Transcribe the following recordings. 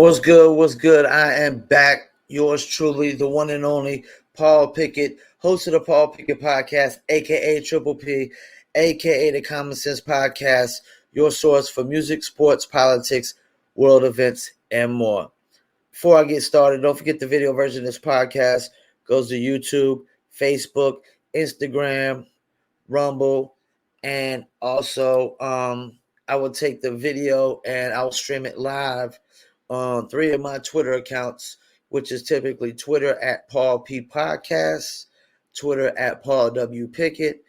What's good? What's good? I am back. Yours truly, the one and only Paul Pickett, host of the Paul Pickett Podcast, aka Triple P, aka the Common Sense Podcast, your source for music, sports, politics, world events, and more. Before I get started, don't forget the video version of this podcast goes to YouTube, Facebook, Instagram, Rumble, and also I will take the video and I'll stream it live on 3 of my Twitter accounts, which is typically Twitter at Paul P Podcast, Twitter at Paul W Pickett,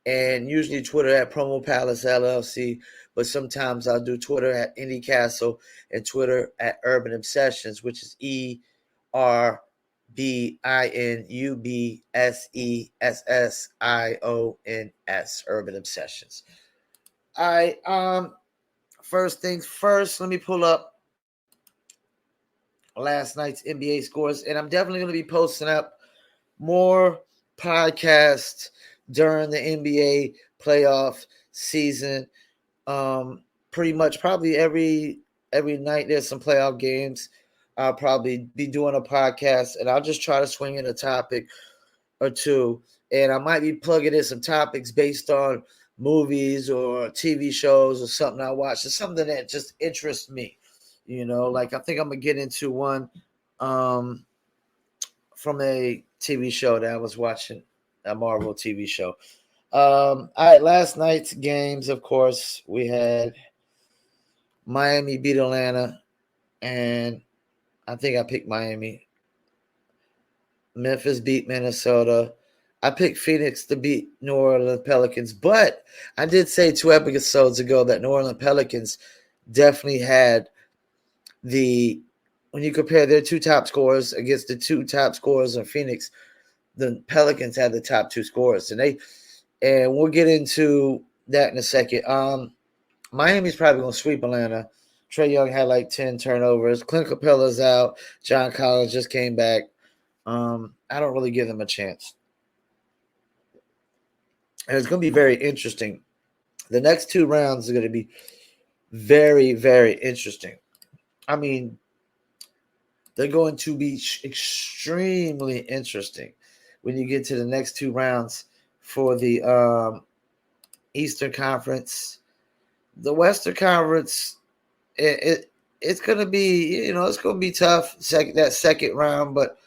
and usually Twitter at Promo Palace LLC. But sometimes I'll do Twitter at Indie Castle and Twitter at Urban Obsessions, which is ERBINUBSESSIONS, Urban Obsessions. All right. First things first, let me pull up last night's NBA scores, and I'm definitely going to be posting up more podcasts during the NBA playoff season. Pretty much, probably every night there's some playoff games. I'll probably be doing a podcast, and I'll just try to swing in a topic or two, and I might be plugging in some topics based on movies or TV shows or something I watch. It's something that just interests me. Like I think I'm gonna get into one from a TV show that I was watching, a Marvel TV show. All right, last night's games, of course, we had Miami beat Atlanta, and I think I picked Miami. Memphis beat Minnesota. I picked Phoenix to beat New Orleans Pelicans, but I did say 2 episodes ago that New Orleans Pelicans definitely had when you compare their 2 top scorers against the 2 top scorers in Phoenix, the Pelicans had the top 2 scorers, and we'll get into that in a second. Miami's probably gonna sweep Atlanta. Trae Young had like 10 turnovers. Clint Capella's out. John Collins just came back. I don't really give them a chance. And it's going to be very interesting. The next 2 rounds are going to be very, very interesting. I mean, they're going to be extremely interesting when you get to the next 2 rounds for the Eastern Conference. The Western Conference, it's going to be, it's going to be tough, that second round, but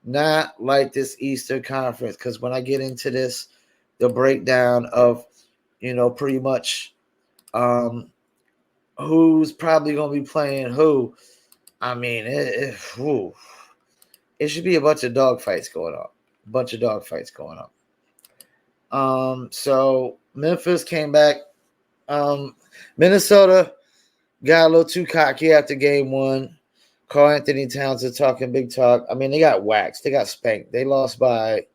not like this Eastern Conference, because when I get into this, the breakdown of, pretty much who's probably going to be playing who, I mean, it should be a bunch of dogfights going on. So Memphis came back. Minnesota got a little too cocky after game 1. Karl Anthony Towns are talking big talk. I mean, they got waxed. They got spanked. They lost by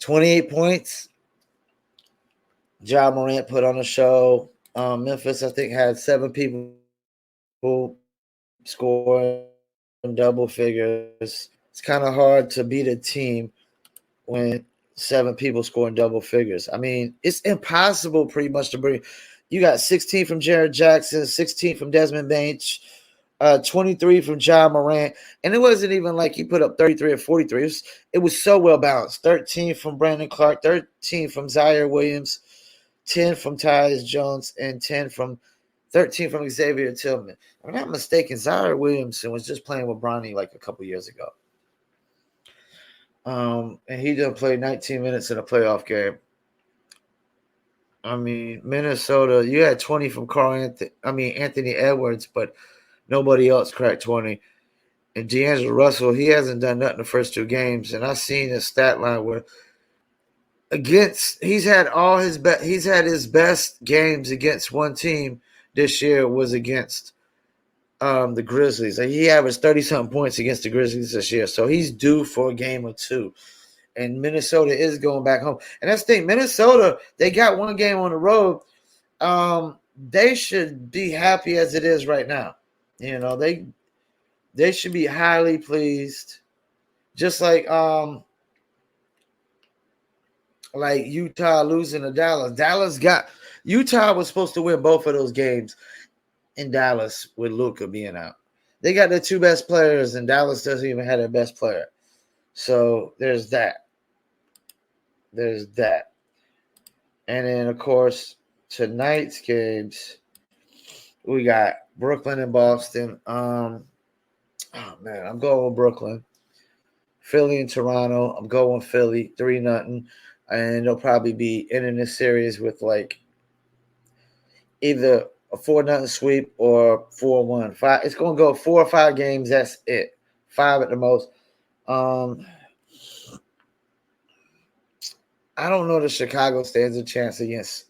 28 points. Ja Morant put on a show. Memphis, I think, had 7 people scoring double figures. It's kind of hard to beat a team when 7 people scoring double figures. I mean, it's impossible pretty much to bring. You got 16 from Jared Jackson, 16 from Desmond Bain, 23 from Ja Morant. And it wasn't even like he put up 33 or 43. It was so well balanced. 13 from Brandon Clark, 13 from Zaire Williams, 10 from Tyus Jones, and 13 from Xavier Tillman. If I'm not mistaken, Zaire Williamson was just playing with Bronny like a couple years ago. And he done play 19 minutes in a playoff game. I mean, Minnesota, you had 20 from Anthony Edwards, but nobody else cracked 20. And D'Angelo Russell, he hasn't done nothing the first 2 games. And I've seen his stat line where he's had his best games against one team this year was against the Grizzlies. Like, he averaged 30-something points against the Grizzlies this year. So he's due for a game or 2. And Minnesota is going back home. And that's the thing. Minnesota, they got 1 game on the road. They should be happy as it is right now. They should be highly pleased. Just like Utah losing to Dallas. Utah was supposed to win both of those games in Dallas with Luka being out. They got their two best players, and Dallas doesn't even have their best player. So there's that. There's that. And then, of course, tonight's games, we got Brooklyn and Boston. Oh, man, I'm going with Brooklyn. Philly and Toronto. I'm going Philly 3-0. And they'll probably be ending this series with like either a 4-0 sweep or 4-1. It's going to go 4 or 5 games. That's it. 5 at the most. I don't know that Chicago stands a chance against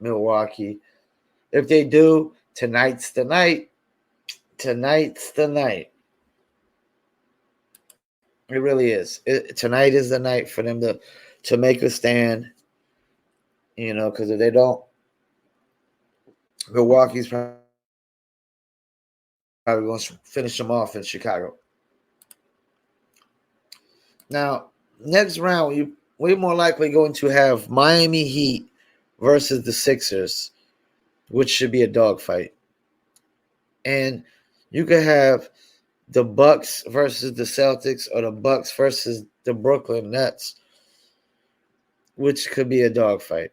Milwaukee. If they do, tonight's the night. Tonight's the night. It really is. Tonight is the night for them to make a stand. You know, because if they don't, Milwaukee's probably going to finish them off in Chicago. Now, next round, we're more likely going to have Miami Heat versus the Sixers, which should be a dogfight. And you could have the Bucks versus the Celtics or the Bucks versus the Brooklyn Nets, which could be a dogfight.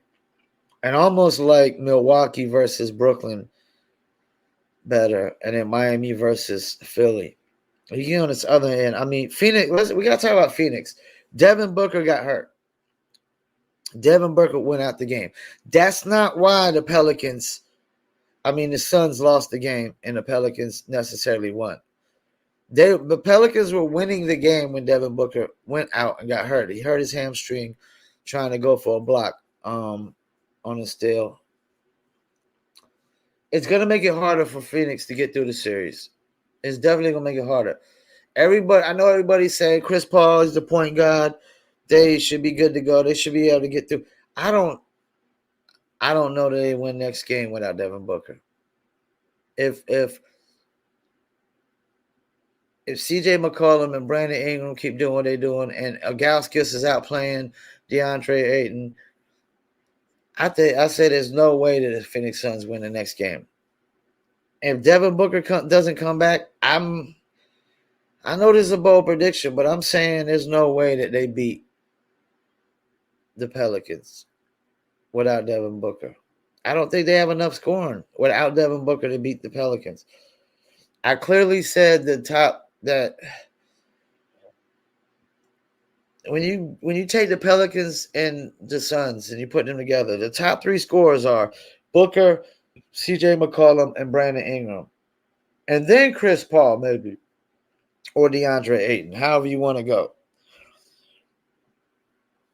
And almost like Milwaukee versus Brooklyn better, and then Miami versus Philly. You get on this other end. I mean, Phoenix, we got to talk about Phoenix. Devin Booker got hurt. Devin Booker went out the game. That's not why the Suns lost the game and the Pelicans necessarily won. The Pelicans were winning the game when Devin Booker went out and got hurt. He hurt his hamstring trying to go for a block on a steal. It's going to make it harder for Phoenix to get through the series. It's definitely going to make it harder. I know everybody's saying Chris Paul is the point guard. They should be good to go. They should be able to get through. I don't know that they win next game without Devin Booker. If CJ McCollum and Brandon Ingram keep doing what they're doing, and Ilgauskas is out playing DeAndre Ayton, I say there's no way that the Phoenix Suns win the next game. If Devin Booker doesn't come back, I know this is a bold prediction, but I'm saying there's no way that they beat the Pelicans without Devin Booker. I don't think they have enough scoring without Devin Booker to beat the Pelicans. I clearly said that when you take the Pelicans and the Suns and you put them together, the top 3 scorers are Booker, CJ McCollum, and Brandon Ingram. And then Chris Paul, maybe. Or DeAndre Ayton, however you want to go.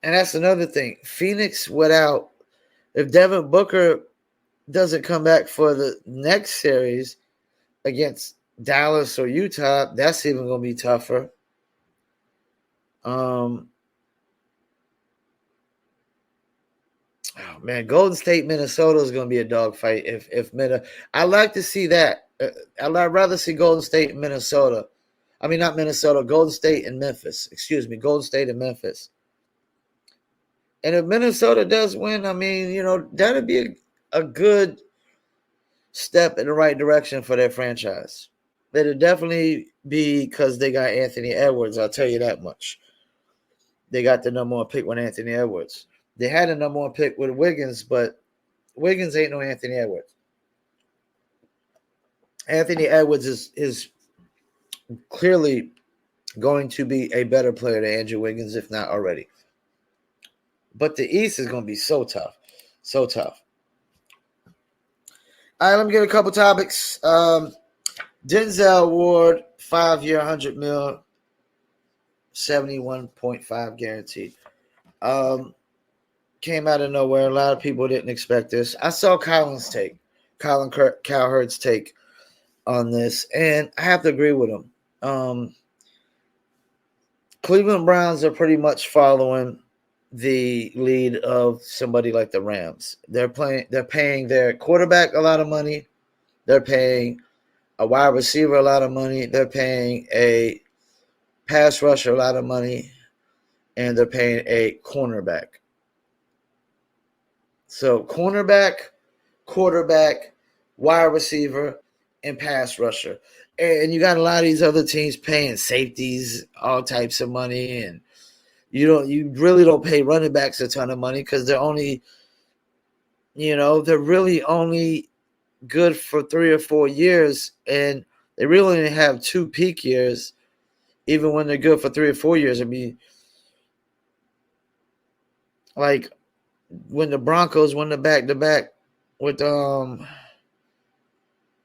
And that's another thing. Phoenix if Devin Booker doesn't come back for the next series against Dallas or Utah, that's even going to be tougher. Oh man, Golden State, Minnesota is going to be a dogfight. I'd like to see that. I'd rather see Golden State and Minnesota. I mean, not Minnesota, Golden State and Memphis. Excuse me, Golden State and Memphis. And if Minnesota does win, I mean, that'd be a good step in the right direction for their franchise. It'll definitely be because they got Anthony Edwards, I'll tell you that much. They got the number 1 pick with Anthony Edwards. They had a number 1 pick with Wiggins, but Wiggins ain't no Anthony Edwards. Anthony Edwards is clearly going to be a better player than Andrew Wiggins, if not already. But the East is going to be so tough. So tough. All right, let me get a couple topics. Denzell Ward, 5-year, $100 million, 71.5 guaranteed. Came out of nowhere. A lot of people didn't expect this. I saw Colin Cowherd's take on this, and I have to agree with him. Cleveland Browns are pretty much following the lead of somebody like the Rams. They're paying their quarterback a lot of money. They're paying a wide receiver a lot of money. They're paying a pass rusher a lot of money, and they're paying a cornerback. So cornerback, quarterback, wide receiver, and pass rusher. And you got a lot of these other teams paying safeties all types of money, and you really don't pay running backs a ton of money because they're really only good for 3 or 4 years, and they really only have 2 peak years, even when they're good for 3 or 4 years. I mean, like when the Broncos won the back-to-back with a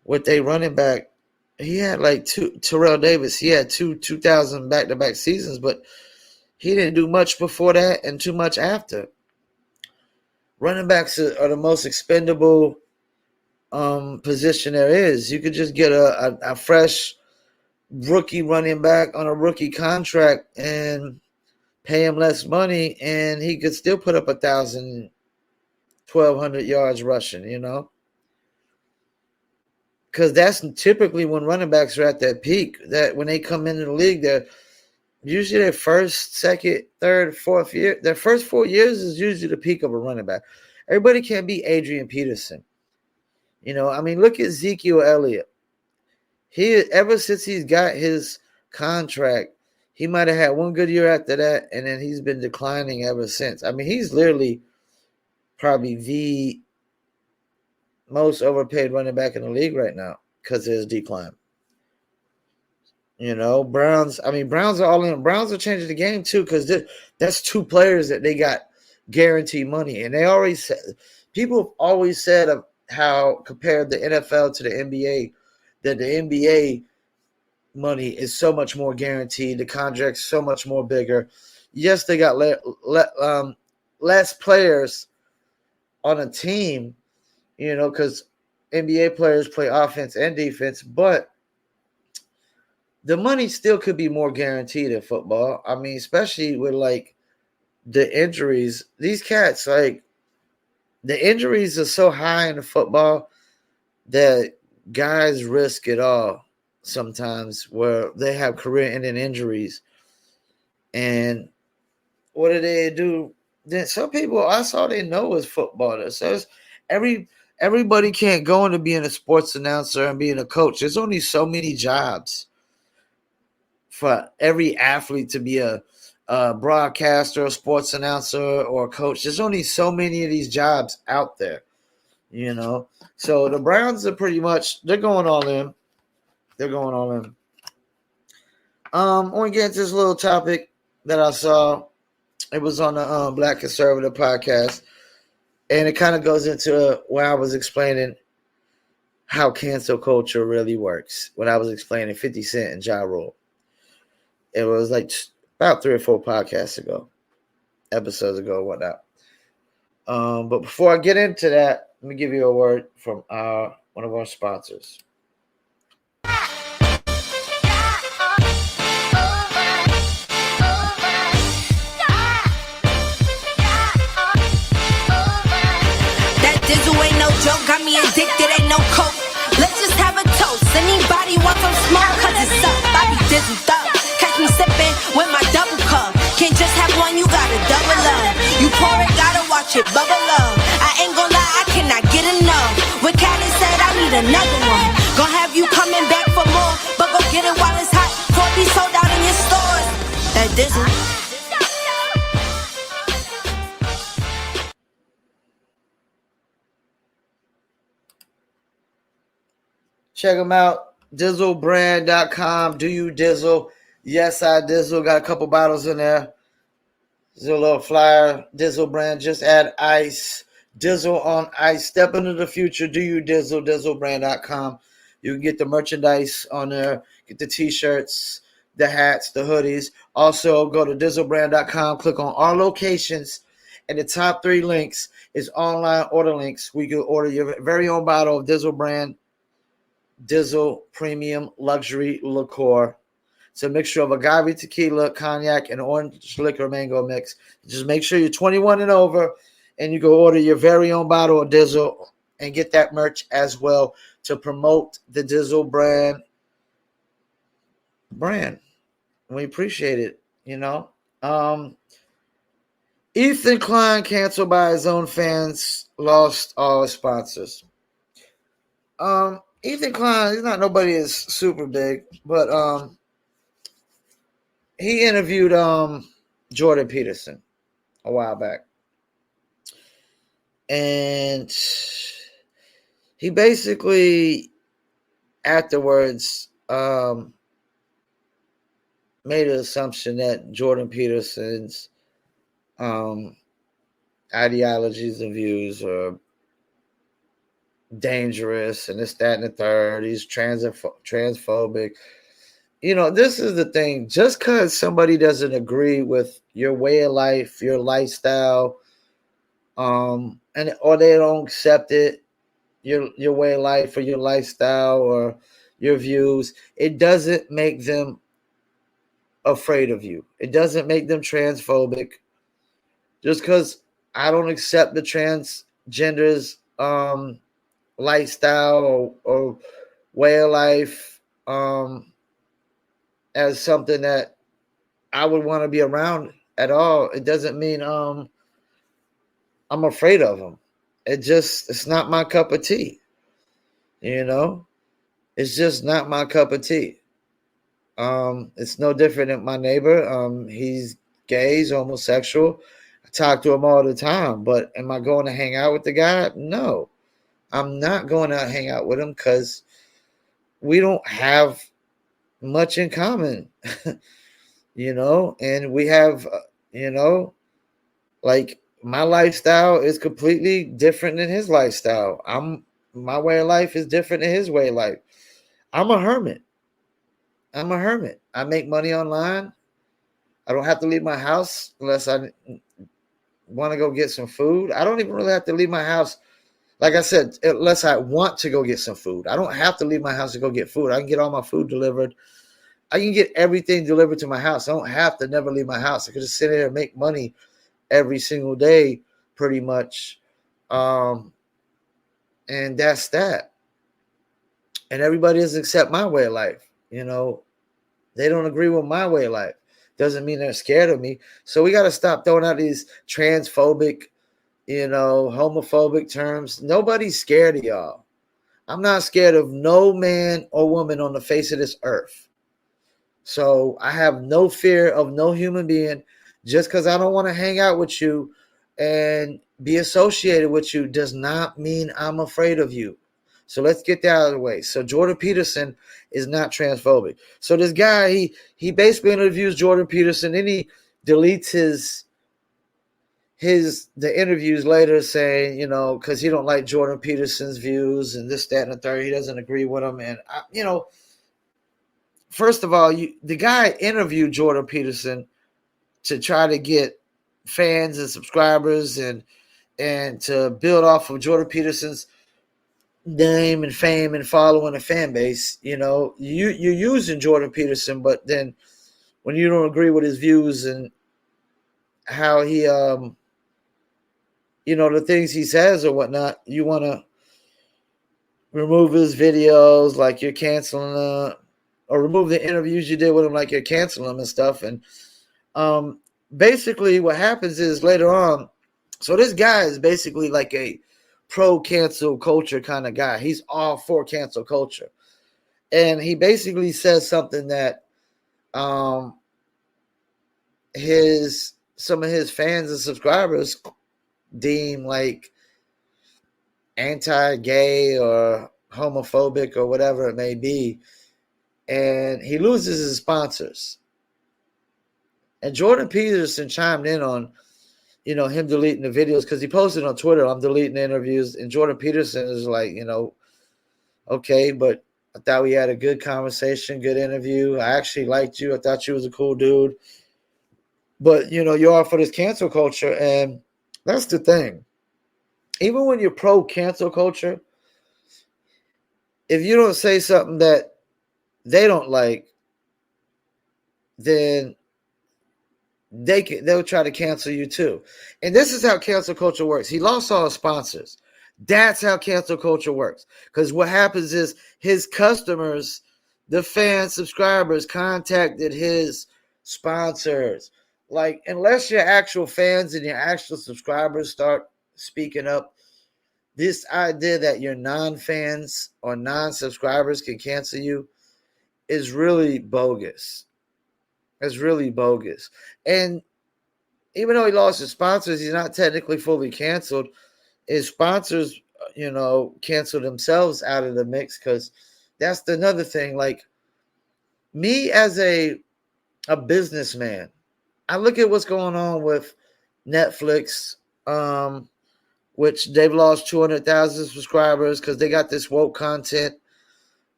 running back, he had like Terrell Davis. He had 2000 back-to-back seasons, but he didn't do much before that and too much after. Running backs are the most expendable position there is. You could just get a fresh rookie running back on a rookie contract and pay him less money, and he could still put up 1,000, 1,200 yards rushing, because that's typically when running backs are at that peak. That when they come into the league, they're usually their first, second, third, fourth year. Their first 4 years is usually the peak of a running back. Everybody can't be Adrian Peterson. I mean, look at Ezekiel Elliott. Ever since he's got his contract, he might have had one good year after that, and then he's been declining ever since. I mean, he's literally probably the most overpaid running back in the league right now because of his decline. Browns are all in. Browns are changing the game too because that's 2 players that they got guaranteed money, and people have always said of how compared the NFL to the NBA, that the NBA money is so much more guaranteed. The contract's so much more bigger. Yes, they got less players on a team, because NBA players play offense and defense, but the money still could be more guaranteed in football. I mean, especially with like the injuries. These cats, like the injuries are so high in the football that guys risk it all sometimes where they have career-ending injuries. And what do they do? Then some people, that's all they know is football. That says everybody can't go into being a sports announcer and being a coach. There's only so many jobs for every athlete to be a broadcaster, a sports announcer, or a coach. There's only so many of these jobs out there, So the Browns are they're going all in. They're going all in. I want to get into this little topic that I saw. It was on the Black Conservative podcast, and it kind of goes into where I was explaining how cancel culture really works. When I was explaining 50 Cent and Ja Rule. It was like about 3 or 4 episodes ago, whatnot. But before I get into that, let me give you a word from one of our sponsors. That Denzell ain't no joke, got me addicted, ain't no coke. Let's just have a toast. Anybody want some smoke? Cause it's up, I be Denzell thug. Catch me sipping with my double cup. Can't just have one, you gotta double up. You pour it, gotta watch it bubble up. I ain't gon' lie, I cannot get enough. When Callie said I need another one, gon' have you coming back for more. But go get it while it's hot, before it be sold out in your stores. That Denzell. Check them out, DenzellBrand.com. Do you Denzell? Yes, I Denzell. Got a couple bottles in there. There's a little flyer. Denzell Brand. Just add ice. Denzell on ice. Step into the future. Do you Denzell? DenzellBrand.com. You can get the merchandise on there. Get the t-shirts, the hats, the hoodies. Also, go to DenzellBrand.com. Click on our locations. And the top 3 links is online order links. We can order your very own bottle of Denzell Brand Denzell Premium Luxury Liqueur. It's a mixture of agave tequila, cognac, and orange liquor mango mix. Just make sure you're 21 and over, and you go order your very own bottle of Denzell and get that merch as well to promote the Denzell brand. We appreciate it, Ethan Klein, canceled by his own fans, lost all his sponsors. Ethan Klein, he's not nobody is super big, but he interviewed Jordan Peterson a while back. And he basically afterwards made an assumption that Jordan Peterson's ideologies and views are dangerous and this, that, and the third. He's transphobic. This is the thing. Just because somebody doesn't agree with your way of life, your lifestyle, or they don't accept it, your way of life or your lifestyle or your views, it doesn't make them afraid of you. It doesn't make them transphobic. Just because I don't accept the transgenders lifestyle or way of life as something that I would want to be around at all, it doesn't mean I'm afraid of them. It's not my cup of tea. It's just not my cup of tea. It's no different than my neighbor. He's gay, he's homosexual. I talk to him all the time, but am I going to hang out with the guy? No, I'm not going to hang out with him because we don't have much in common, and we have, like my lifestyle is completely different than his lifestyle. My way of life is different than his way of life. I'm a hermit. I make money online. I don't have to leave my house unless I want to go get some food. I don't even really have to leave my house, like I said, unless I want to go get some food. I don't have to leave my house to go get food. I can get all my food delivered. I can get everything delivered to my house. I don't have to never leave my house. I could just sit there and make money every single day, pretty much. And that's that. And everybody doesn't accept my way of life. They don't agree with my way of life. Doesn't mean they're scared of me. So we got to stop throwing out these transphobic, homophobic terms. Nobody's scared of y'all. I'm not scared of no man or woman on the face of this earth. So I have no fear of no human being. Just because I don't want to hang out with you and be associated with you does not mean I'm afraid of you. So let's get that out of the way. So Jordan Peterson is not transphobic. So this guy, he basically interviews Jordan Peterson, then he deletes the interviews later saying, because he don't like Jordan Peterson's views and this, that, and the third. He doesn't agree with him. And, first of all, the guy interviewed Jordan Peterson to try to get fans and subscribers and to build off of Jordan Peterson's name and fame and following a fan base. You're using Jordan Peterson, but then when you don't agree with his views and how he the things he says or whatnot, you want to remove his videos like you're canceling or remove the interviews you did with him like you're canceling them and stuff. And basically what happens is later on, so this guy is basically like a pro cancel culture kind of guy. He's all for cancel culture. And he basically says something that some of his fans and subscribers deem like anti-gay or homophobic or whatever it may be. And he loses his sponsors. And Jordan Peterson chimed in on him deleting the videos because he posted on Twitter, I'm deleting the interviews. And Jordan Peterson is like, okay, but I thought we had a good conversation, good interview. I actually liked you. I thought you was a cool dude. But, you're all for this cancel culture. And that's the thing. Even when you're pro cancel culture, if you don't say something that they don't like, then they'll try to cancel you too. And this is how cancel culture works. He lost all his sponsors. That's how cancel culture works. Because what happens is his customers, the fans, subscribers, contacted his sponsors. Like, unless your actual fans and your actual subscribers start speaking up, this idea that your non-fans or non-subscribers can cancel you is really bogus. It's really bogus. And even though he lost his sponsors, he's not technically fully canceled. His sponsors, canceled themselves out of the mix, because that's another thing. Like, me as a businessman, I look at what's going on with Netflix, which they've lost 200,000 subscribers because they got this woke content.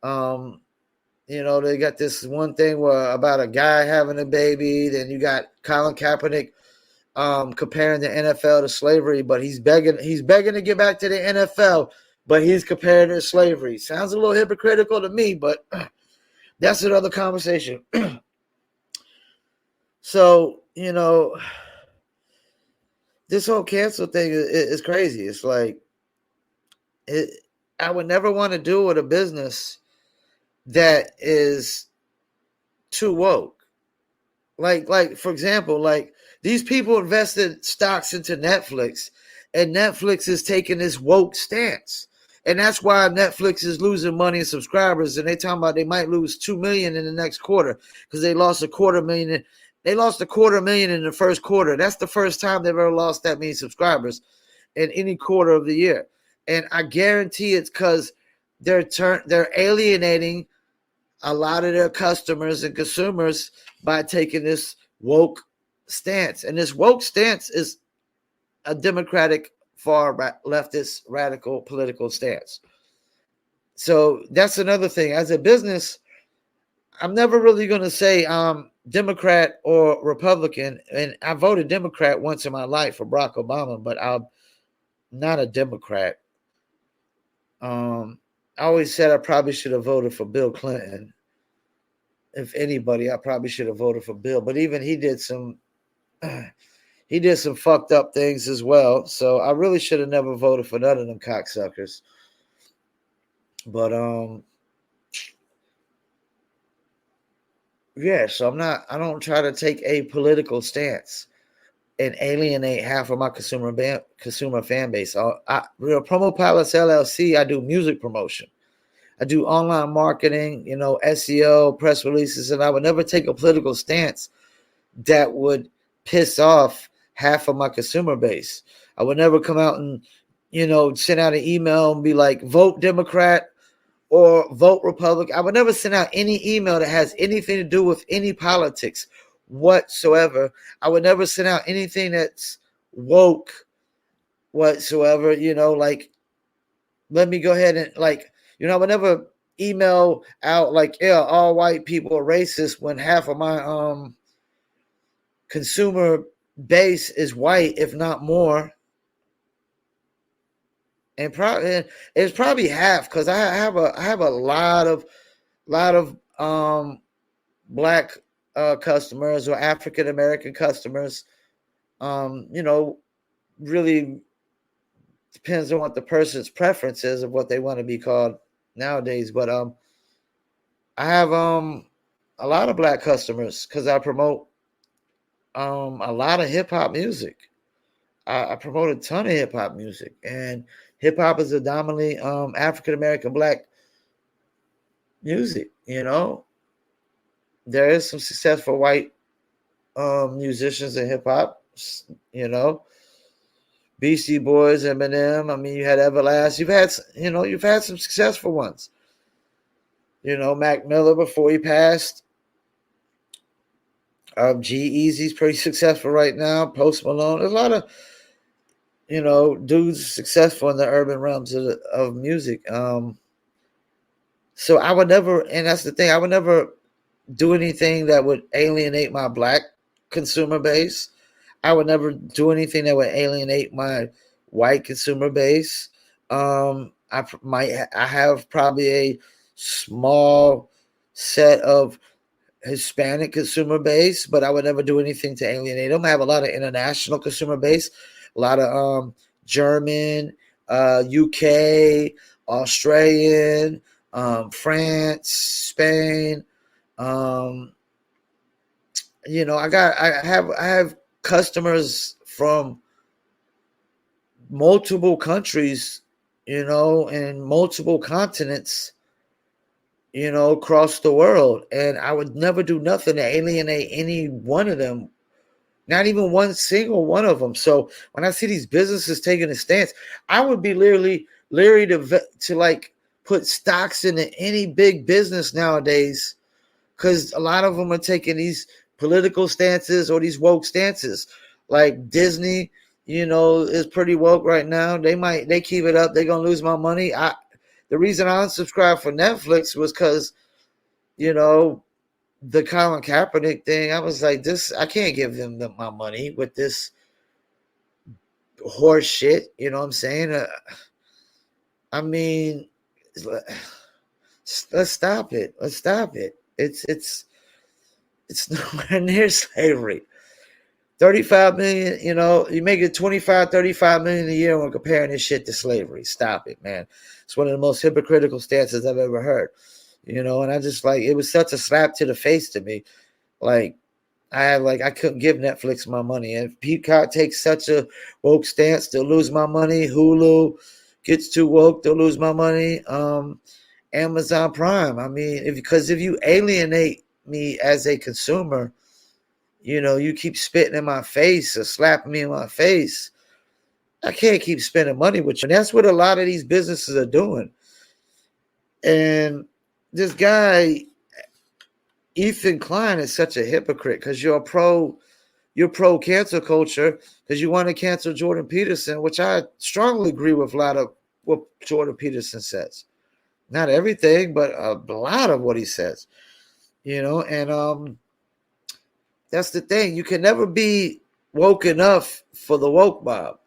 They got this one thing about a guy having a baby. Then you got Colin Kaepernick comparing the NFL to slavery, but he's begging to get back to the NFL, but he's comparing it to slavery. Sounds a little hypocritical to me, but that's another conversation. So, this whole cancel thing is crazy. It's like, I would never want to do with a business that is too woke. Like for example, like, these people invested stocks into Netflix, and Netflix is taking this woke stance. And that's why Netflix is losing money in subscribers, and they talking about they might lose 2 million in the next quarter because they lost a quarter million. They lost a quarter million in the first quarter. That's the first time they've ever lost that many subscribers in any quarter of the year. And I guarantee it's because they're alienating a lot of their customers and consumers by taking this woke stance. And this woke stance is a Democratic far leftist radical political stance. So that's another thing. As a business, I'm never really going to say Democrat or Republican. And I voted Democrat once in my life for Barack Obama, but I'm not a Democrat. I always said I probably should have voted for Bill Clinton. If anybody, I probably should have voted for Bill. But even he did some fucked up things as well. So I really should have never voted for none of them cocksuckers. But yeah, so I don't try to take a political stance and alienate half of my consumer fan base. Real Promo Pilots LLC, I do music promotion. I do online marketing, SEO, press releases, and I would never take a political stance that would piss off half of my consumer base. I would never come out and, send out an email and be like, vote Democrat or vote Republican. I would never send out any email that has anything to do with any politics whatsoever. I would never send out anything that's woke whatsoever, like, let me go ahead and, like, I would never email out like, yeah, all white people are racist when half of my consumer base is white, if not more. And probably it's probably half, because I have a lot of black customers or African American customers. Really depends on what the person's preference is of what they want to be called nowadays. But I have a lot of black customers because I promote a lot of hip hop music. I promote a ton of hip hop music, and hip hop is a dominantly African American black music. There is some successful white musicians in hip hop. Beastie Boys, Eminem. I mean, you had Everlast. You've had some successful ones. Mac Miller before he passed. G-Eazy's pretty successful right now. Post Malone. There's a lot of dudes successful in the urban realms of music. So I would never, and that's the thing, I would never do anything that would alienate my black consumer base. I would never do anything that would alienate my white consumer base. I have probably a small set of Hispanic consumer base, but I would never do anything to alienate them. I have a lot of international consumer base, a lot of German, UK, Australian, France, Spain. I have customers from multiple countries in multiple continents, across the world. And I would never do nothing to alienate any one of them, not even one single one of them. So when I see these businesses taking a stance, I would be literally leery to like put stocks into any big business nowadays, because a lot of them are taking these political stances or these woke stances. Like Disney, is pretty woke right now. They keep it up, they're gonna lose my money. The reason I unsubscribed for Netflix was because, the Colin Kaepernick thing. I was like, I can't give them my money with this horse shit. You know what I'm saying? I mean, let's stop it. Let's stop it. It's nowhere near slavery. 35 million, you make it 25, 35 million a year when comparing this shit to slavery. Stop it, man. It's one of the most hypocritical stances I've ever heard. And I just it was such a slap to the face to me. I couldn't give Netflix my money. And if Peacock takes such a woke stance, they'll lose my money. Hulu gets too woke, they'll lose my money. Amazon Prime. I mean, because if you alienate me as a consumer, you keep spitting in my face or slapping me in my face, I can't keep spending money with you. And that's what a lot of these businesses are doing. And this guy, Ethan Klein, is such a hypocrite, because you're pro cancel culture, because you want to cancel Jordan Peterson, which I strongly agree with a lot of what Jordan Peterson says. Not everything, but a lot of what he says. And that's the thing. You can never be woke enough for the woke mob.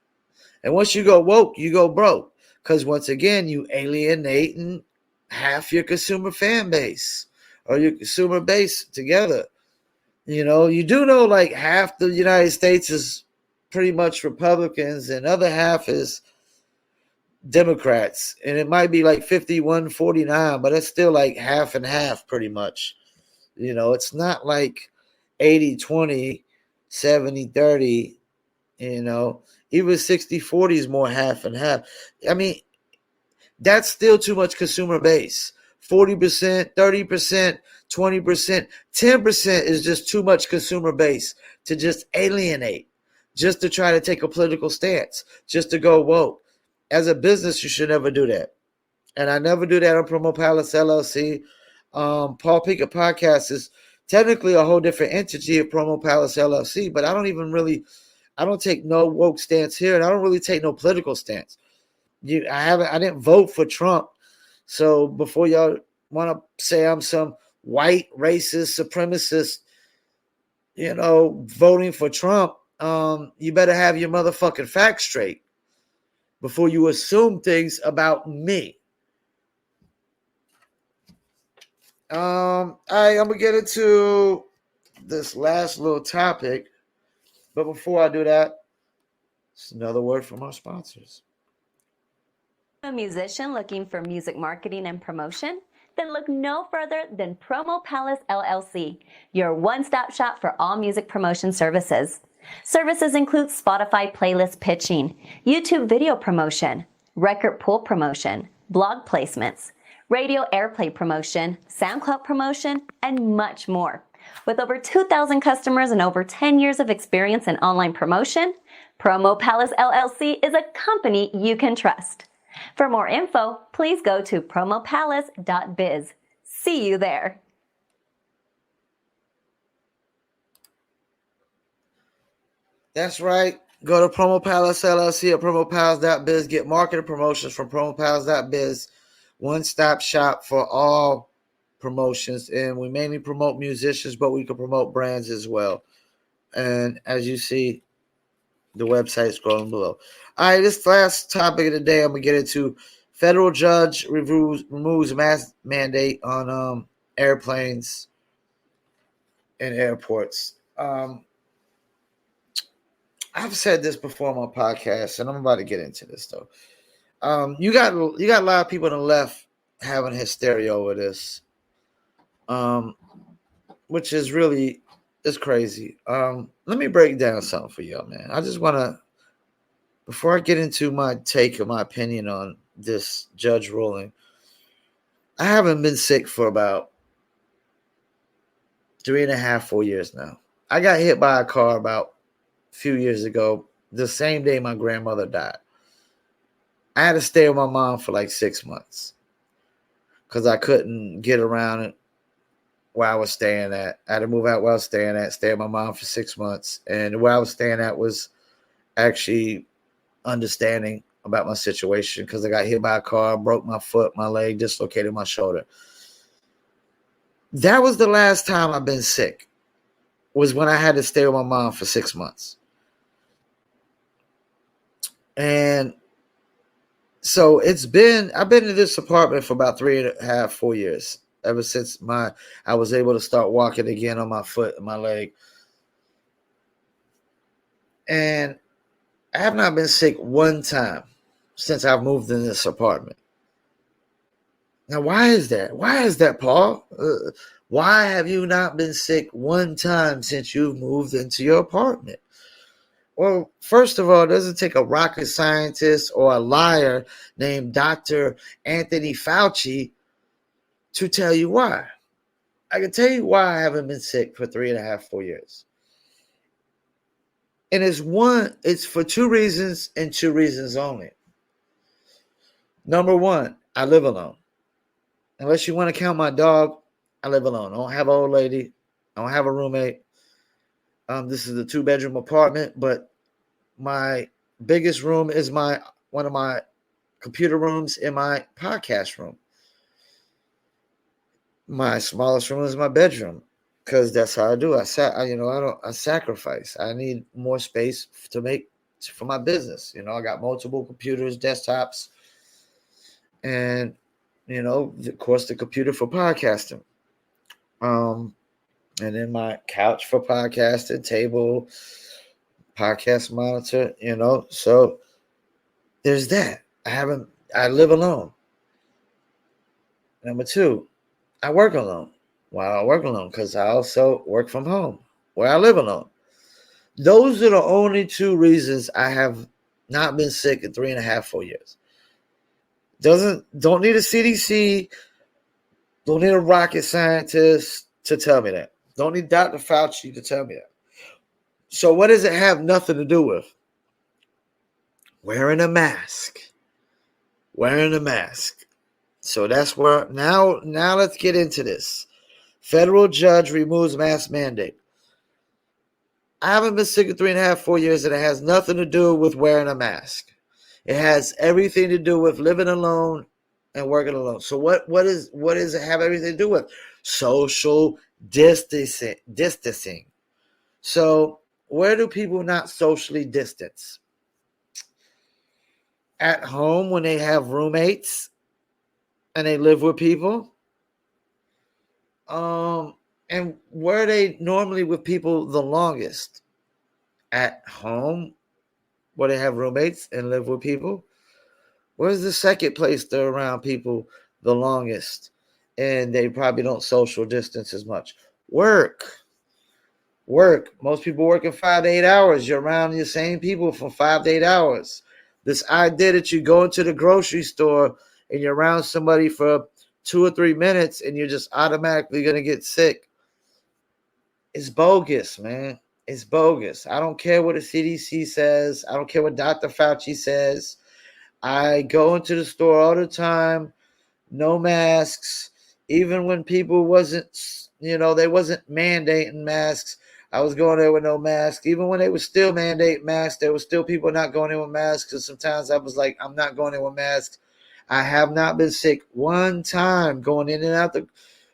And once you go woke, you go broke. Because once again, you alienating half your consumer fan base or your consumer base together. You do know like half the United States is pretty much Republicans and other half is Democrats. And it might be like 51-49, but it's still like half and half pretty much. It's not like 80-20, 70-30, even 60-40 is more half and half. I mean, that's still too much consumer base. 40%, 30%, 20%, 10% is just too much consumer base to just alienate, just to try to take a political stance, just to go woke. As a business, you should never do that. And I never do that on Promo Palace LLC. Paul Pickett Podcast is technically a whole different entity of Promo Palace LLC, but I don't take no woke stance here, and I don't really take no political stance. I didn't vote for Trump. So before y'all want to say I'm some white racist supremacist, voting for Trump, you better have your motherfucking facts straight before you assume things about me. All right, I'm gonna get into this last little topic, but before I do that, it's another word from our sponsors. A musician looking for music marketing and promotion? Then look no further than Promo Palace LLC, your one-stop shop for all music promotion services. Services include Spotify playlist pitching, YouTube video promotion, record pool promotion, blog placements, radio airplay promotion, SoundCloud promotion, and much more. With over 2,000 customers and over 10 years of experience in online promotion, Promo Palace LLC is a company you can trust. For more info, please go to promopalace.biz. See you there. That's right. Go to Promo Palace LLC at promopalace.biz. Get marketing promotions from promopalace.biz. One-stop shop for all promotions. And we mainly promote musicians, but we can promote brands as well. And as you see, the website scrolling below. All right, this last topic of the day, I'm going to get into federal judge removes mask mandate on airplanes and airports. I've said this before on my podcast, and I'm about to get into this, though. You got a lot of people on the left having hysteria over this, which is really it's crazy. Let me break down something for y'all, man. I just want to, before I get into my take or my opinion on this judge ruling. I haven't been sick for about 3.5, 4 years now. I got hit by a car about a few years ago, the same day my grandmother died. I had to stay with my mom for like 6 months because I couldn't get around it where I was staying at. I had to move out where I was staying at, stay with my mom for 6 months. And where I was staying at was actually understanding about my situation because I got hit by a car, broke my foot, my leg, dislocated my shoulder. That was the last time I've been sick, was when I had to stay with my mom for 6 months. And so I've been in this apartment for about 3.5, 4 years, ever since I was able to start walking again on my foot and my leg. And I have not been sick one time since I've moved in this apartment. Now, why is that? Why is that, Paul? Why have you not been sick one time since you've moved into your apartment? Well, first of all, it doesn't take a rocket scientist or a liar named Dr. Anthony Fauci to tell you why. I can tell you why I haven't been sick for 3.5, 4 years. And it's for 2 reasons and 2 reasons only. Number one, I live alone. Unless you want to count my dog, I live alone. I don't have an old lady. I don't have a roommate. This is a 2-bedroom apartment, but my biggest room is one of my computer rooms in my podcast room. My smallest room is my bedroom because that's how I do. I sacrifice. I need more space for my business. I got multiple computers, desktops, and of course, the computer for podcasting. And then my couch for podcasting, table, podcast monitor, So there's that. I live alone. Number 2, I work alone. Why do I work alone? Because I also work from home where I live alone. Those are the only 2 reasons I have not been sick in 3.5, 4 years. Don't need a CDC, don't need a rocket scientist to tell me that. Don't need Dr. Fauci to tell me that. So what does it have nothing to do with? Wearing a mask. Wearing a mask. So that's where now let's get into this. Federal judge removes mask mandate. I haven't been sick in 3.5, 4 years, and it has nothing to do with wearing a mask. It has everything to do with living alone and working alone. So what does it have everything to do with? Social distancing. So where do people not socially distance? At home when they have roommates and they live with people. And where are they normally with people the longest? At home where they have roommates and live with people. Where's the second place they're around people the longest and they probably don't social distance as much? Work. Most people work in 5 to 8 hours. You're around the same people for 5 to 8 hours. This idea that you go into the grocery store and you're around somebody for 2 or 3 minutes and you're just automatically going to get sick. It's bogus, man. It's bogus. I don't care what the CDC says. I don't care what Dr. Fauci says. I go into the store all the time, no masks. Even when people they wasn't mandating masks, I was going there with no mask. Even when they were still mandating masks, there were still people not going in with masks. Because sometimes I was like, I'm not going in with masks. I have not been sick one time going in and out the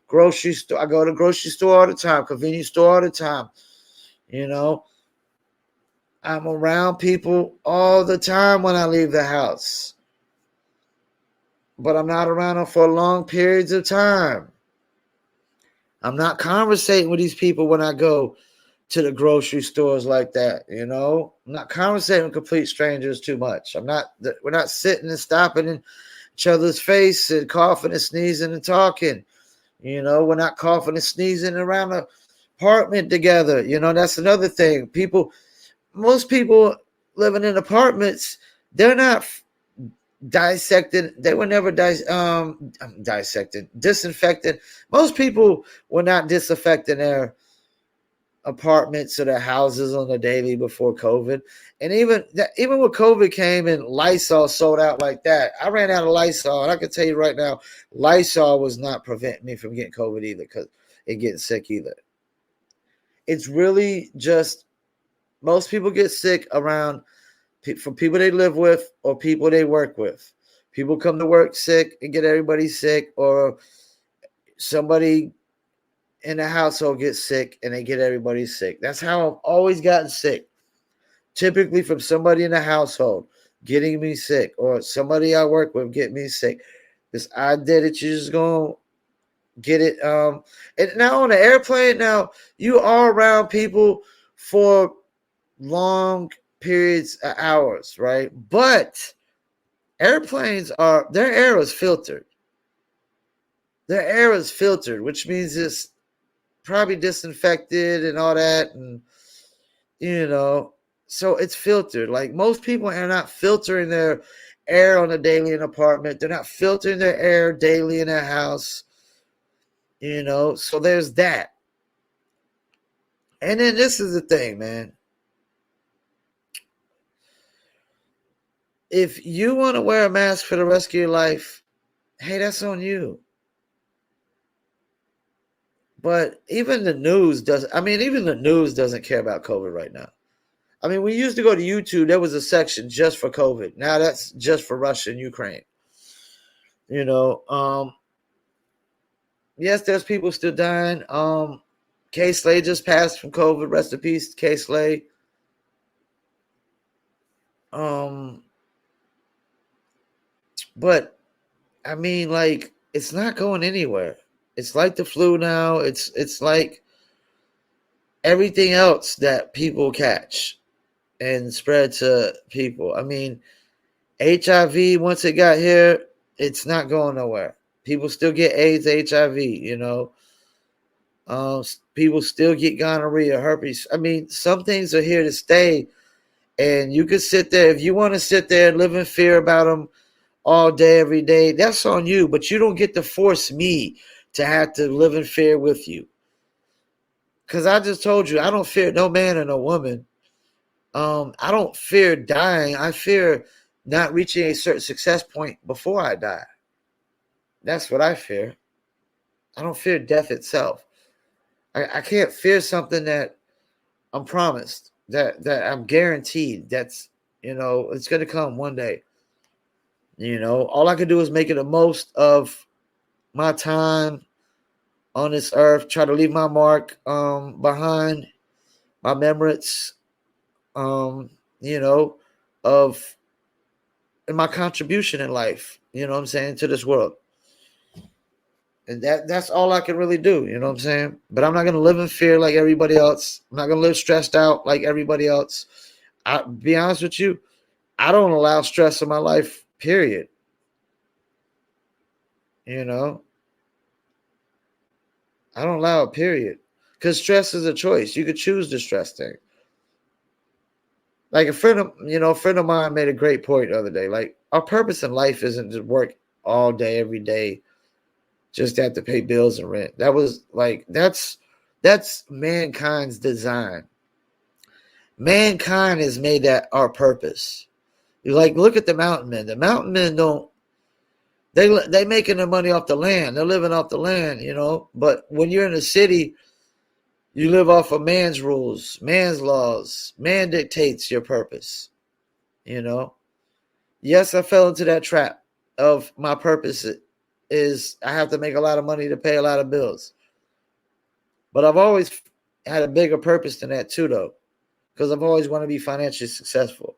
grocery store. I go to the grocery store all the time, convenience store all the time. I'm around people all the time when I leave the house. But I'm not around them for long periods of time. I'm not conversating with these people when I go to the grocery stores like that, I'm not conversating with complete strangers too much. We're not sitting and stopping in each other's face and coughing and sneezing and talking. We're not coughing and sneezing around the apartment together. That's another thing. Most people living in apartments, they're not dissected. They were never dissected, disinfected. Most people were not disinfecting their apartments or their houses on the daily before COVID. And even when COVID came and Lysol sold out like that, I ran out of Lysol. And I can tell you right now, Lysol was not preventing me from getting COVID either, because and getting sick either. It's really just most people get sick around from people they live with or people they work with. People come to work sick and get everybody sick, or somebody in the household gets sick and they get everybody sick. That's how I've always gotten sick. Typically from somebody in the household getting me sick, or somebody I work with getting me sick. This idea that you're just going to get it. And now on the airplane, now you are around people for long periods of hours, right? But airplanes their air is filtered. Their air is filtered, which means it's probably disinfected and all that, and so it's filtered. Like most people are not filtering their air on a daily in an apartment. They're not filtering their air daily in their house. So there's that. And then this is the thing, man. If you want to wear a mask for the rest of your life, hey, that's on you. But even the news doesn't care about COVID right now. I mean, we used to go to YouTube. There was a section just for COVID. Now that's just for Russia and Ukraine. Yes, there's people still dying. K. Slay just passed from COVID. Rest in peace, K. Slay. But I mean, like, it's not going anywhere. It's like the flu now. It's like everything else that people catch and spread to people. I mean, HIV, once it got here, it's not going nowhere. People still get AIDS, HIV, people still get gonorrhea, herpes. I mean, some things are here to stay, and you can sit there. If you want to sit there and live in fear about them all day, every day, that's on you, but you don't get to force me to have to live in fear with you. Because I just told you, I don't fear no man or no woman. I don't fear dying. I fear not reaching a certain success point before I die. That's what I fear. I don't fear death itself. I can't fear something that I'm promised, that I'm guaranteed. That's, it's going to come one day. All I can do is make it the most of my time on this earth, try to leave my mark behind, my memories, of my contribution in life, to this world. And that's all I can really do, you know what I'm saying? But I'm not going to live in fear like everybody else. I'm not going to live stressed out like everybody else. I'll be honest with you, I don't allow stress in my life, period. I don't allow it, period. Because stress is a choice. You could choose the stress thing. Like a friend of mine made a great point the other day. Like, our purpose in life isn't to work all day, every day, just to have to pay bills and rent. That was like, that's mankind's design. Mankind has made that our purpose. You look at the mountain men. The mountain men they making their money off the land. They're living off the land, But when you're in a city, you live off of man's rules, man's laws. Man dictates your purpose, Yes, I fell into that trap of my purpose is I have to make a lot of money to pay a lot of bills. But I've always had a bigger purpose than that too, though, because I've always wanted to be financially successful.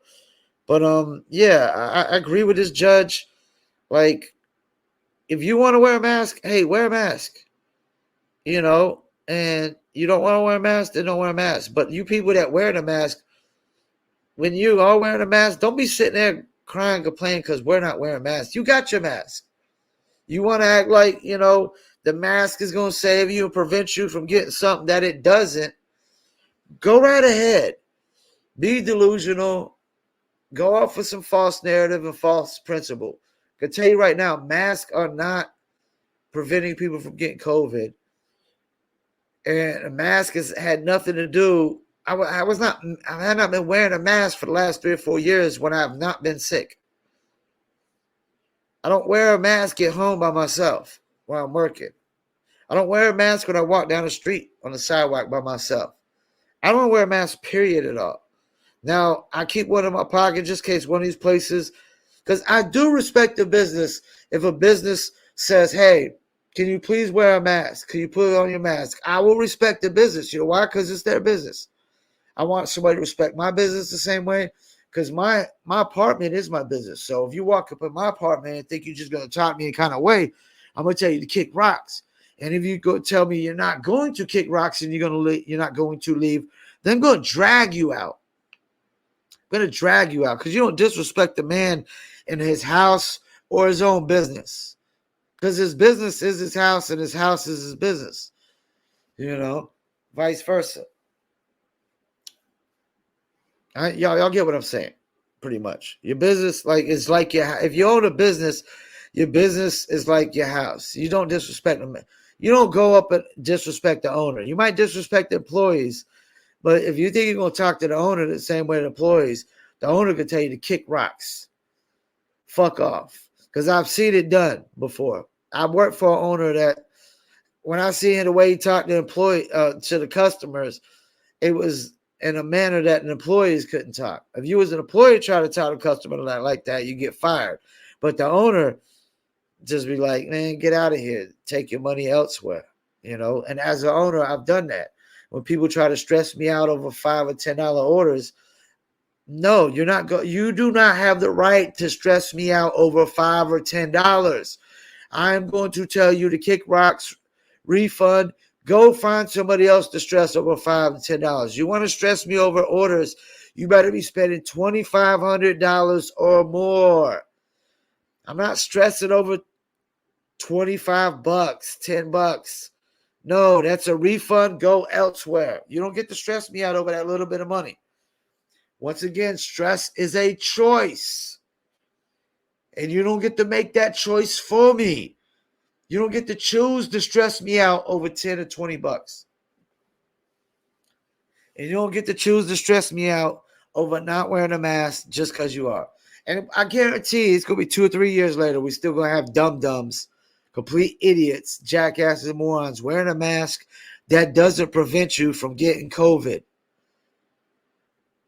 But I agree with this judge. Like, if you want to wear a mask, hey, wear a mask. And you don't want to wear a mask, then don't wear a mask. But you people that wear the mask, when you are wearing a mask, don't be sitting there crying, complaining because we're not wearing masks. You got your mask. You want to act like, the mask is going to save you and prevent you from getting something that it doesn't. Go right ahead. Be delusional. go off with some false narrative and false principle. I can tell you right now, masks are not preventing people from getting COVID. And a mask has had nothing to do. I had not been wearing a mask for the last 3 or 4 years when I have not been sick. I don't wear a mask at home by myself while I'm working. I don't wear a mask when I walk down the street on the sidewalk by myself. I don't wear a mask, period, at all. Now, I keep one in my pocket just in case one of these places, because I do respect the business. If a business says, hey, can you please wear a mask? Can you put it on your mask? I will respect the business. You know why? Because it's their business. I want somebody to respect my business the same way, because my apartment is my business. So if you walk up in my apartment and think you're just going to talk me in kind of way, I'm going to tell you to kick rocks. And if you go tell me you're not going to kick rocks and you're not going to leave, then I'm going to drag you out. I'm going to drag you out because you don't disrespect the man in his house or his own business. Because his business is his house and his house is his business. You know, vice versa. Y'all get what I'm saying, pretty much. Your business, like, is like if you own a business, your business is like your house. You don't disrespect them. You don't go up and disrespect the owner. You might disrespect the employees, but if you think you're going to talk to the owner the same way the employees, the owner could tell you to kick rocks. Fuck off. Because I've seen it done before. I worked for an owner that when I see the way he talked to the customers, it was in a manner that an employees couldn't talk. If you as an employee try to talk to a customer like that, you get fired. But the owner just be like, man, get out of here. Take your money elsewhere. You know, and as an owner, I've done that. When people try to stress me out over $5 or $10 orders, no, you do not have the right to stress me out over $5 or $10. I'm going to tell you to kick rocks, refund, go find somebody else to stress over $5 and $10. You want to stress me over orders, you better be spending $2,500 or more. I'm not stressing over $25, $10. No, that's a refund. Go elsewhere. You don't get to stress me out over that little bit of money. Once again, stress is a choice. And you don't get to make that choice for me. You don't get to choose to stress me out over 10 or $20. And you don't get to choose to stress me out over not wearing a mask just because you are. And I guarantee it's going to be 2 or 3 years later, we're still going to have dum-dums, complete idiots, jackasses, and morons wearing a mask that doesn't prevent you from getting COVID.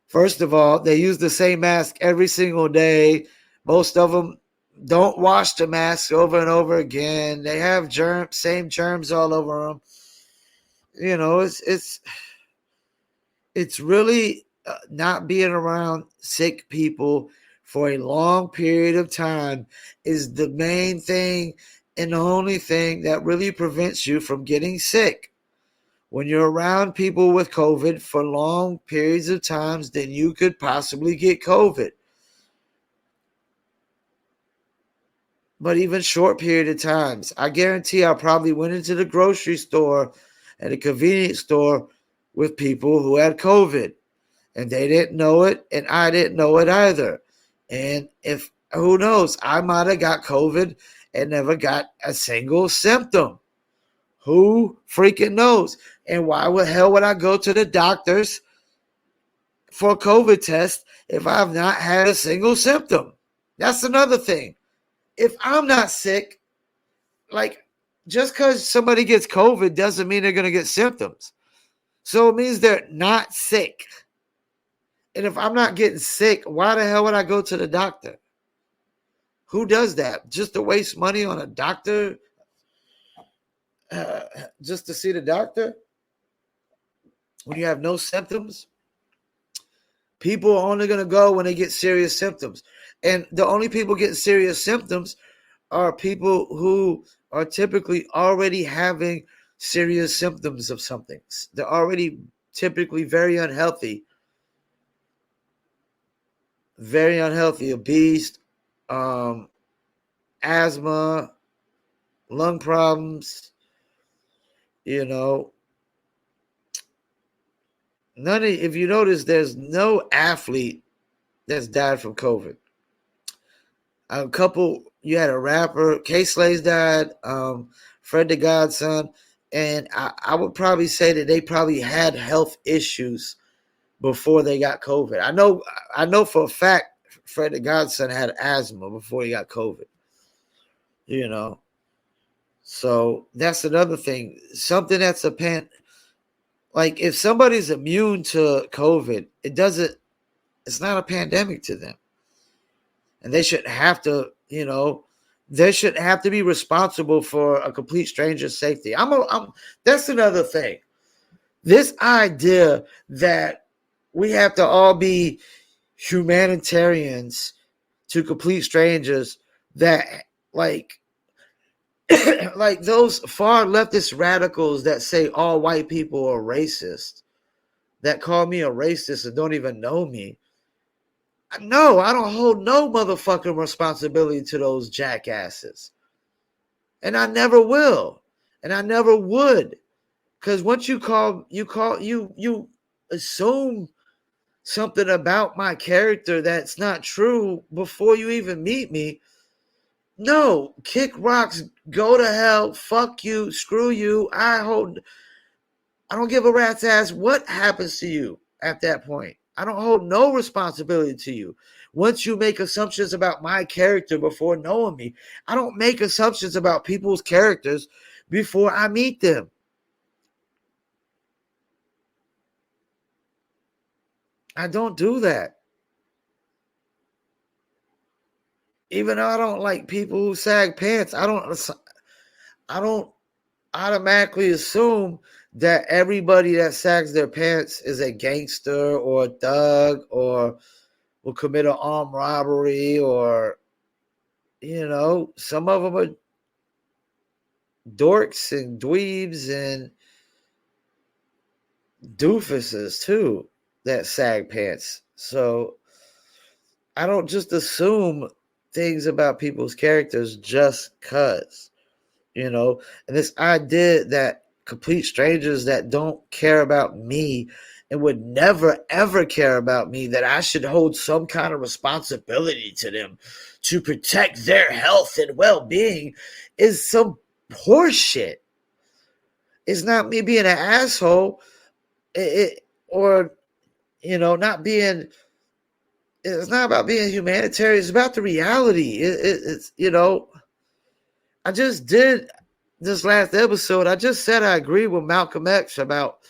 First of all, they use the same mask every single day. Most of them don't wash the mask over and over again. They have same germs all over them. You know, it's really not being around sick people for a long period of time is the main thing and the only thing that really prevents you from getting sick. When you're around people with COVID for long periods of times, then you could possibly get COVID. But even short period of times, I guarantee I probably went into the grocery store and a convenience store with people who had COVID. And they didn't know it, and I didn't know it either. And who knows, I might have got COVID and never got a single symptom. Who freaking knows? And why the hell would I go to the doctors for a COVID test if I've not had a single symptom? That's another thing. If I'm not sick, like, just because somebody gets COVID doesn't mean they're going to get symptoms. So it means they're not sick. And if I'm not getting sick, why the hell would I go to the doctor? Who does that? Just to waste money on a doctor? Just to see the doctor? When you have no symptoms? People are only going to go when they get serious symptoms. And the only people getting serious symptoms are people who are typically already having serious symptoms of something. They're already typically very unhealthy, obese, asthma, lung problems, you know. If you notice, there's no athlete that's died from COVID. A couple, you had a rapper, K Slays died, Fred the Godson, and I would probably say that they probably had health issues before they got COVID. I know for a fact Fred the Godson had asthma before he got COVID. You know, so that's another thing. Something that's like if somebody's immune to COVID, it's not a pandemic to them. And they shouldn't have to, they shouldn't have to be responsible for a complete stranger's safety. That's another thing. This idea that we have to all be humanitarians to complete strangers that like like those far leftist radicals that say all white people are racist, that call me a racist and don't even know me. No, I don't hold no motherfucking responsibility to those jackasses. And I never will. And I never would. Because once you assume something about my character that's not true before you even meet me. No, kick rocks, go to hell, fuck you, screw you. I don't give a rat's ass what happens to you at that point. I don't hold no responsibility to you. Once you make assumptions about my character before knowing me, I don't make assumptions about people's characters before I meet them. I don't do that. Even though I don't like people who sag pants, I don't automatically assume that everybody that sags their pants is a gangster or a thug or will commit an armed robbery or, some of them are dorks and dweebs and doofuses too that sag pants. So I don't just assume things about people's characters just cuz, and this idea that complete strangers that don't care about me and would never ever care about me, that I should hold some kind of responsibility to them to protect their health and well-being, is some horseshit. It's not me being an asshole, not being. It's not about being humanitarian. It's about the reality. It's I just did this last episode. I just said I agree with Malcolm X about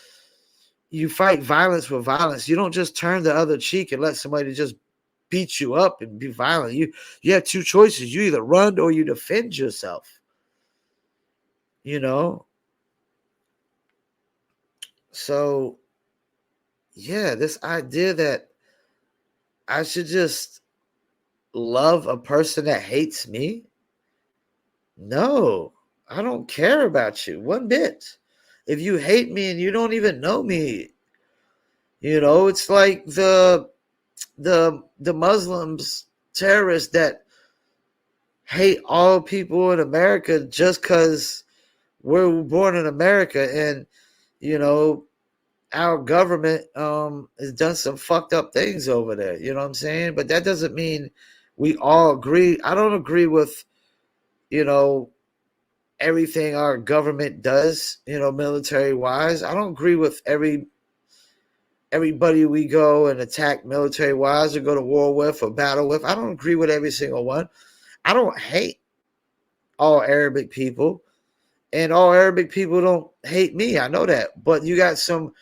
you fight violence with violence. You don't just turn the other cheek and let somebody just beat you up and be violent. You have two choices. You either run or you defend yourself. So, yeah, this idea that I should just love a person that hates me. No, I don't care about you one bit. If you hate me and you don't even know me, it's like the Muslims, terrorists that hate all people in America just because we're born in America, and our government has done some fucked up things over there. You know what I'm saying? But that doesn't mean we all agree. I don't agree with everything our government does, military wise. I don't agree with everybody we go and attack military wise or go to war with or battle with. I don't agree with every single one. I don't hate all Arabic people, and all Arabic people don't hate me. I know that. But you got some,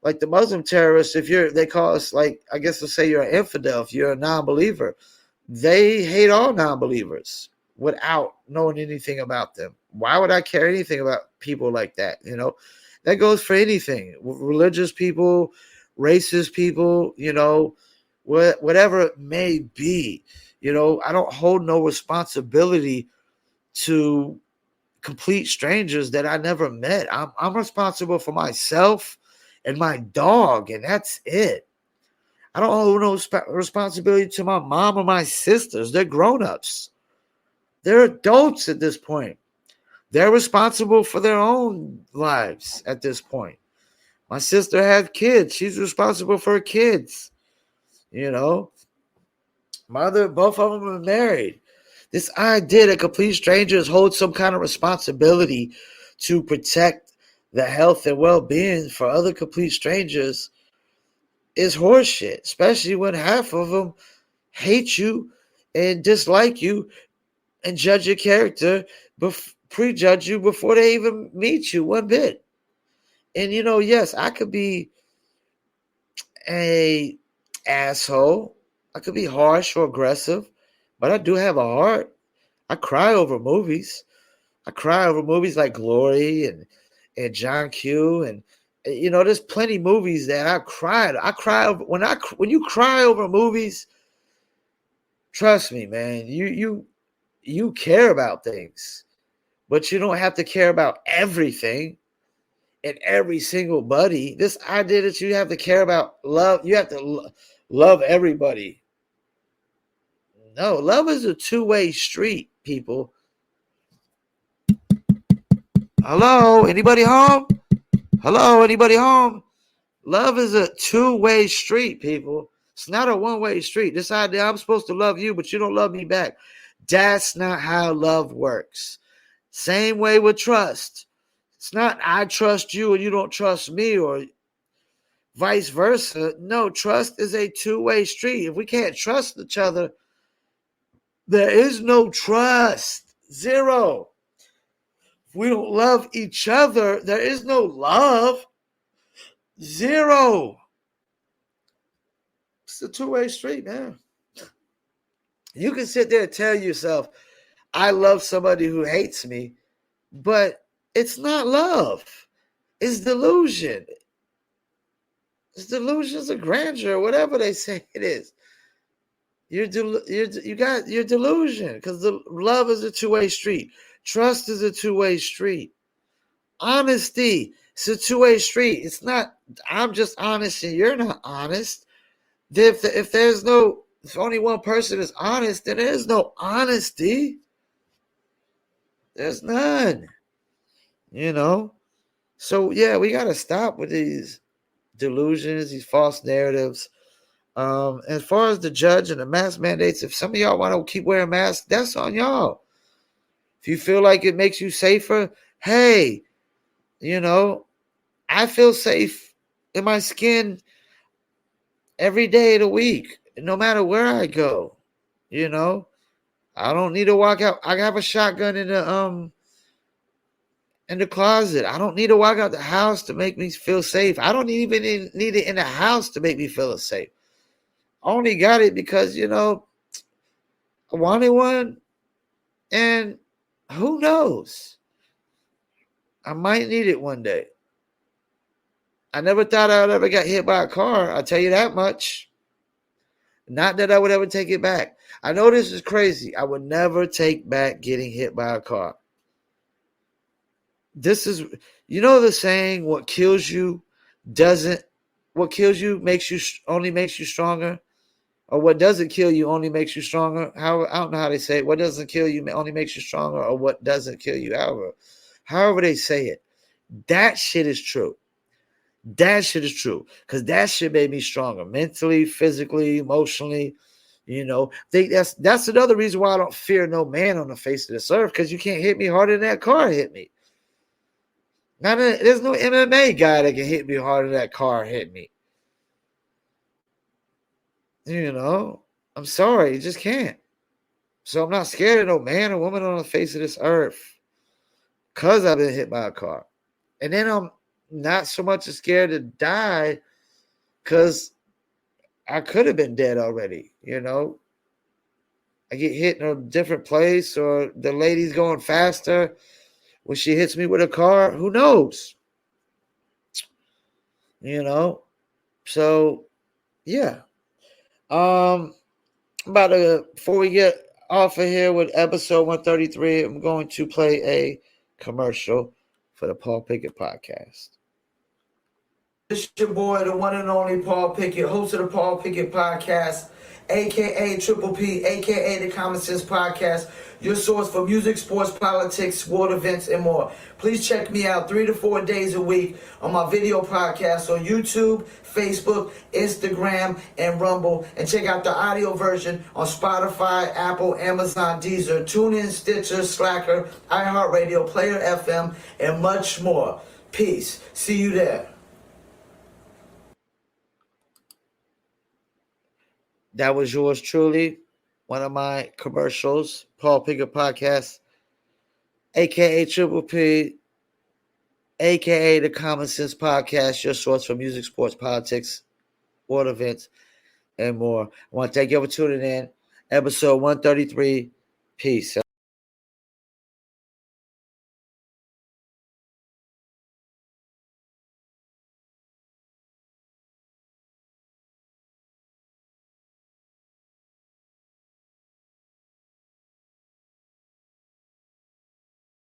like the Muslim terrorists, they call us, like, I guess they'll say you're an infidel if you're a non-believer. They hate all non-believers without knowing anything about them. Why would I care anything about people like that? That goes for anything. Religious people, racist people, whatever it may be. I don't hold no responsibility to complete strangers that I never met. I'm responsible for myself and my dog, and that's it. I don't hold no responsibility to my mom or my sisters. They're grown-ups. They're adults at this point. They're responsible for their own lives at this point. My sister had kids. She's responsible for her kids. both of them are married. This idea that complete strangers hold some kind of responsibility to protect the health and well-being for other complete strangers is horseshit, especially when half of them hate you and dislike you and judge your character, prejudge you before they even meet you one bit. And yes, I could be a asshole. I could be harsh or aggressive, but I do have a heart. I cry over movies. I cry over movies like Glory and John Q. And there's plenty of movies that I cried. I cry over when you cry over movies. Trust me, man. You care about things, but you don't have to care about everything and every single buddy. This idea that you have to care about love, you have to love everybody. No, love is a two-way street, people. Hello, anybody home? Hello, anybody home? Love is a two-way street, people. It's not a one-way street. This idea I'm supposed to love you, but you don't love me back. That's not how love works. Same way with trust. It's not I trust you and you don't trust me or vice versa. No, trust is a two-way street. If we can't trust each other, there is no trust. Zero. If we don't love each other, there is no love. Zero. It's a two-way street, man. You can sit there and tell yourself, I love somebody who hates me, but it's not love. It's delusion. It's delusions of grandeur, whatever they say it is. You're delusion because the love is a two-way street. Trust is a two-way street. Honesty, it's a two-way street. It's not I'm just honest and you're not honest. If only one person is honest, then there's no honesty. There's none. So yeah, we gotta stop with these delusions, these false narratives. As far as the judge and the mask mandates, if some of y'all want to keep wearing masks, that's on y'all. If you feel like it makes you safer, hey, I feel safe in my skin every day of the week, no matter where I go. I don't need to walk out. I have a shotgun in the closet. I don't need to walk out the house to make me feel safe. I don't even need it in the house to make me feel safe. I only got it because, I wanted one, and who knows? I might need it one day. I never thought I would ever get hit by a car. I'll tell you that much. Not that I would ever take it back. I know this is crazy. I would never take back getting hit by a car. This is, the saying, what kills you only makes you stronger. Or what doesn't kill you only makes you stronger. I don't know how they say it. What doesn't kill you only makes you stronger, or what doesn't kill you, however they say it. That shit is true. That shit is true. Because that shit made me stronger. Mentally, physically, emotionally. That's another reason why I don't fear no man on the face of this earth. Because you can't hit me harder than that car hit me. There's no MMA guy that can hit me harder than that car hit me. I'm sorry, you just can't. So I'm not scared of no man or woman on the face of this earth because I've been hit by a car. And then I'm not so much scared to die because I could have been dead already, I get hit in a different place, or the lady's going faster when she hits me with a car. Who knows? So yeah. Before we get off of here with episode 133, I'm going to play a commercial for the Paul Pickett podcast. This is your boy, the one and only Paul Pickett, host of the Paul Pickett podcast, a.k.a. Triple P, a.k.a. the Common Sense Podcast, your source for music, sports, politics, sport events, and more. Please check me out 3 to 4 days a week on my video podcast on YouTube, Facebook, Instagram, and Rumble. And check out the audio version on Spotify, Apple, Amazon, Deezer, TuneIn, Stitcher, Slacker, iHeartRadio, Player FM, and much more. Peace. See you there. That was yours truly, one of my commercials, Paul Pickett Podcast, a.k.a. Triple P, a.k.a. the Common Sense Podcast, your source for music, sports, politics, world events, and more. I want to thank you for tuning in. Episode 133. Peace.